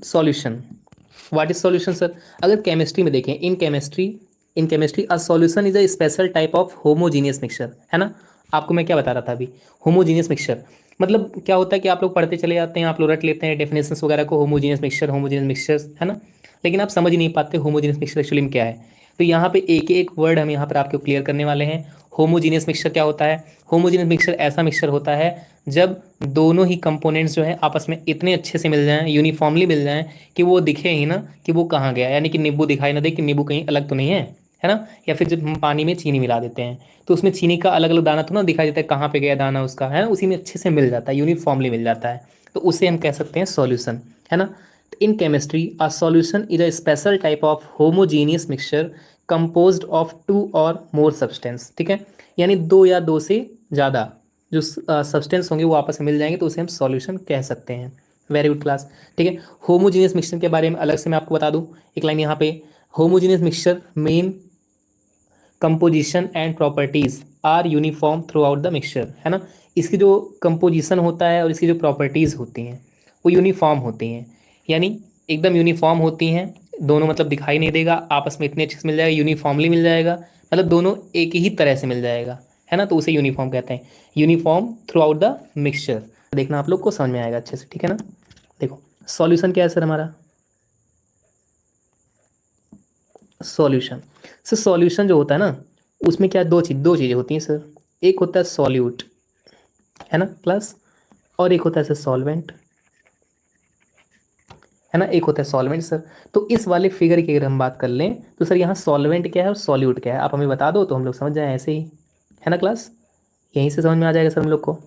Solution, what is solution sir? अगर chemistry में देखें, इन chemistry a solution is a special type of homogeneous mixture, है ना। आपको मैं क्या बता रहा था अभी, होमोजीनियस मिक्सचर मतलब क्या होता है कि आप लोग पढ़ते चले जाते हैं, आप लोग रट लेते हैं डेफिनेशंस वगैरह को, होमोजीनियस मिक्सचर, है ना, लेकिन आप समझ ही नहीं पाते होमोजीनियस मिक्सचर एक्चुअली में क्या है। तो यहाँ पे एक एक वर्ड हम यहाँ पर आपको क्लियर करने वाले हैं। होमोजीनियस मिक्सचर क्या होता है? होमोजीनियस मिक्सचर ऐसा मिक्सचर होता है जब दोनों ही कंपोनेंट्स जो है आपस में इतने अच्छे से मिल जाएं, यूनिफॉर्मली मिल जाएं कि वो दिखे ही ना कि वो कहाँ गया, यानी कि नींबू दिखाई ना दे कि नींबू कहीं अलग तो नहीं है ना। या फिर जब हम पानी में चीनी मिला देते हैं तो उसमें चीनी का अलग अलग दाना तो ना दिखाई देता है, कहाँ पे गया दाना उसका, है ना, उसी में अच्छे से मिल जाता है, यूनिफॉर्मली मिल जाता है, तो उसे हम कह सकते हैं सॉल्यूशन, है ना। In chemistry a solution is a special type of homogeneous mixture composed of two or more substance, ठीक है, यानी दो या दो से ज़्यादा जो सब्सटेंस होंगे वो आपस में मिल जाएंगे तो उसे हम सॉल्यूशन कह सकते हैं। Very good class. ठीक है, होमोजीनियस मिक्सचर के बारे में अलग से मैं आपको बता दूं, एक लाइन यहाँ पे, homogeneous mixture main composition and properties are uniform throughout the mixture, है ना। इसकी जो कंपोजिशन होता है और इसकी जो प्रॉपर्टीज होती हैं वो यूनिफॉर्म होती हैं, यानी एकदम यूनिफॉर्म होती हैं दोनों, मतलब दिखाई नहीं देगा, आपस में इतने अच्छे से मिल जाएगा, यूनिफॉर्मली मिल जाएगा, मतलब दोनों एक ही तरह से मिल जाएगा, है ना, तो उसे यूनिफॉर्म कहते हैं, uniform throughout the mixture. देखना आप लोग को समझ में आएगा अच्छे से, ठीक है ना। देखो सॉल्यूशन क्या है सर हमारा, सॉल्यूशन, सर सॉल्यूशन जो होता है ना उसमें क्या दो चीज़ें होती हैं सर, एक होता है सॉल्यूट, है ना क्लास, और एक होता है सर सॉल्वेंट, है ना, एक होता है सॉल्वेंट सर। तो इस वाले फिगर की अगर हम बात कर लें तो सर यहाँ सॉल्वेंट क्या है और सॉल्यूट क्या है आप हमें बता दो तो हम लोग समझ जाएं ऐसे ही, है ना क्लास, यहीं से समझ में आ जाएगा सर हम लोग को।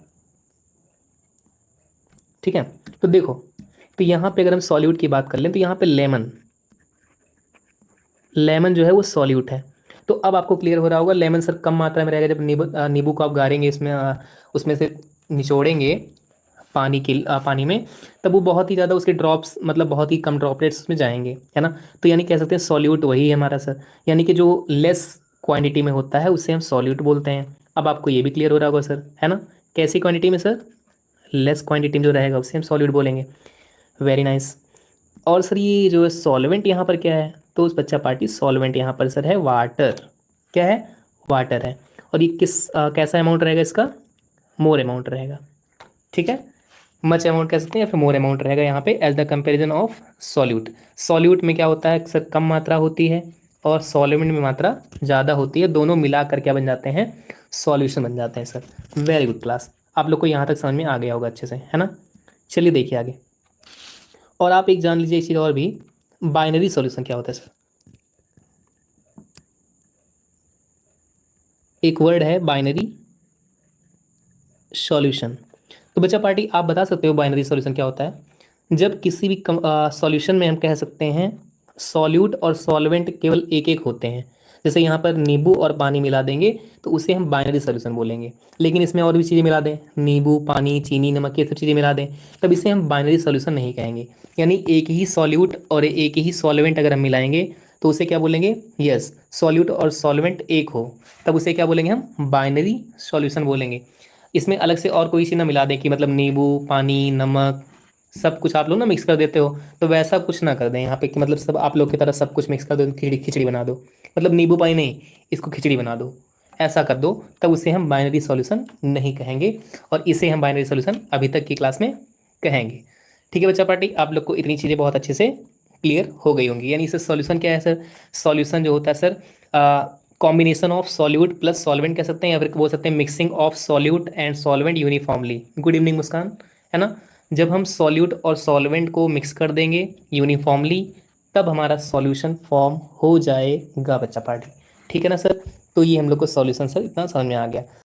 ठीक है, तो देखो, तो यहाँ पे अगर हम सॉल्यूट की बात कर लें तो यहाँ पे लेमन, लेमन जो है वो सॉल्यूट है। तो अब आपको क्लियर हो रहा होगा, लेमन सर कम मात्रा में रहेगा, जब नींबू को आप गाड़ेंगे इसमें उसमें से निचोड़ेंगे पानी में, तब वो बहुत ही ज़्यादा उसके ड्रॉप्स, मतलब बहुत ही कम ड्रॉपलेट्स उसमें जाएंगे, है ना। तो यानी कह सकते हैं सॉल्यूट वही है हमारा सर, यानी कि जो लेस क्वांटिटी में होता है उसे हम सॉल्यूट बोलते हैं। अब आपको ये भी क्लियर हो रहा होगा सर, है ना, कैसी क्वांटिटी में सर, लेस क्वांटिटी में जो रहेगा उसे हम सॉल्यूट बोलेंगे। Very nice. और सर ये जो सॉल्वेंट यहाँ पर क्या है, तो उस बच्चा पार्टी सॉल्वेंट यहाँ पर सर है वाटर, क्या है, वाटर है। और ये कैसा अमाउंट रहेगा इसका, मोर अमाउंट रहेगा, ठीक है, मच अमाउंट कह सकते हैं या फिर मोर अमाउंट रहेगा यहाँ पे as the comparison of solute. Solute में क्या होता है सर, कम मात्रा होती है, और सॉल्वेंट में मात्रा ज़्यादा होती है, दोनों मिला कर क्या बन जाते हैं, सॉल्यूशन बन जाते हैं सर। वेरी गुड क्लास, आप लोग को यहाँ तक समझ में आ गया होगा अच्छे से, है ना। चलिए देखिए आगे, और आप एक जान लीजिए एक चीज़ और भी, बाइनरी सॉल्यूशन क्या होता है सर, एक वर्ड है बाइनरी सॉल्यूशन। तो बच्चा पार्टी आप बता सकते हो बाइनरी सॉल्यूशन क्या होता है? जब किसी भी सॉल्यूशन में हम कह सकते हैं सॉल्यूट और सॉल्वेंट केवल एक एक होते हैं, जैसे यहाँ पर नींबू और पानी मिला देंगे तो उसे हम बाइनरी सॉल्यूशन बोलेंगे, लेकिन इसमें और भी चीज़ें मिला दें, नींबू पानी चीनी नमक ये सब चीज़ें मिला दें, तब इसे हम बाइनरी सॉल्यूशन नहीं कहेंगे। यानी एक ही सॉल्यूट और एक ही सॉल्वेंट अगर हम मिलाएंगे तो उसे क्या बोलेंगे, यस, सॉल्यूट और सॉल्वेंट एक हो तब उसे क्या बोलेंगे, हम बाइनरी सॉल्यूशन बोलेंगे। इसमें अलग से और कोई चीज़ ना मिला दें कि मतलब नींबू पानी नमक सब कुछ आप लोग ना मिक्स कर देते हो, तो वैसा कुछ ना कर दें यहाँ पे कि मतलब सब आप लोग की तरह सब कुछ मिक्स कर दो, खिचड़ी खिचड़ी बना दो, मतलब नींबू पानी नहीं, इसको खिचड़ी बना दो, ऐसा कर दो, तब उसे हम बाइनरी सॉल्यूशन नहीं कहेंगे, और इसे हम बाइनरी सॉल्यूशन अभी तक की क्लास में कहेंगे। ठीक है बच्चा पार्टी, आप लोग को इतनी चीज़ें बहुत अच्छे से क्लियर हो गई होंगी। यानी इससे सॉल्यूशन क्या है सर, सॉल्यूशन जो होता है sir combination of solute plus solvent कह सकते हैं, या फिर बोल सकते हैं mixing of solute and solvent uniformly. Good evening Muskan, है ना। जब हम सॉल्यूट और सॉल्वेंट को मिक्स कर देंगे यूनिफॉर्मली तब हमारा सॉल्यूशन फॉर्म हो जाएगा बच्चा पार्टी, ठीक है ना सर। तो ये हम लोग को सॉल्यूशन सर इतना समझ में आ गया।